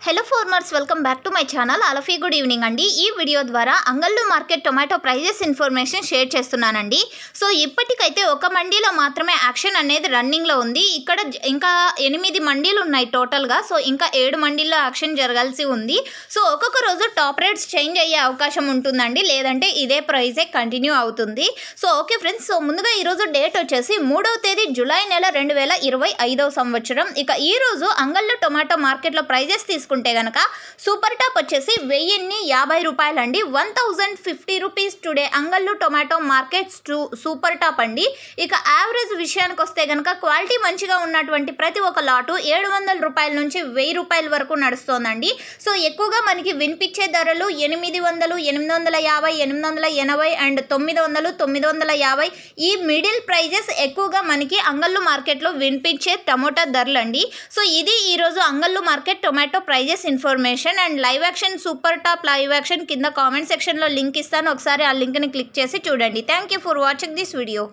Hello farmers, welcome back to my channel. All of you good evening అండి. ఈ video ద్వారా Angallu market tomato prices information share చేస్తున్నానండి. So ఇప్పటికైతే ఒక మండీలో మాత్రమే యాక్షన్ అనేది రన్నింగ్లో ఉంది. ఇక్కడ ఇంకా 8 మండీలు ఉన్నాయి టోటల్గా. సో ఇంకా 7 మండీల్లో యాక్షన్ జరగాల్సి ఉంది. సో ఒక్కొక్క రోజు టాప్ రేట్స్ చేంజ్ అయ్యే అవకాశం ఉంటుందండి, లేదంటే ఇదే ప్రైజే కంటిన్యూ అవుతుంది. సో ఓకే ఫ్రెండ్స్, సో ముందుగా ఈరోజు డేట్ వచ్చేసి 3వ తేదీ జూలై నెల 2025 సంవత్సరం. ఇక ఈరోజు అంగళ్ళు టొమాటో మార్కెట్లో ప్రైజెస్ తీసుకుంటే గనక సూపర్ టాప్ వచ్చేసి 1050 రూపాయలండి. 1050 rupees today Angallu tomato market super top అండి. ఇక యావరేజ్ విషయానికి వస్తే గనక క్వాలిటీ మంచిగా ఉన్నటువంటి ప్రతి ఒక్క లాటు 700 రూపాయల నుంచి 1000 రూపాయల వరకు నడుస్తోందండి. సో ఎక్కువగా మనకి వినిపించే ధరలు 800, 850, 880 అండ్ 900, 950 ఈ మిడిల్ ప్రైజెస్ ఎక్కువగా మనకి అంగళ్ళు మార్కెట్లో వినిపించే టమోటా ధరలండి. సో ఇది ఈరోజు Angallu market tomato prices information and live action super top live action కింద కామెంట్ సెక్షన్లో లింక్ ఇస్తాను. ఒకసారి ఆ లింక్ని క్లిక్ చేసి చూడండి. Thank you for watching this video.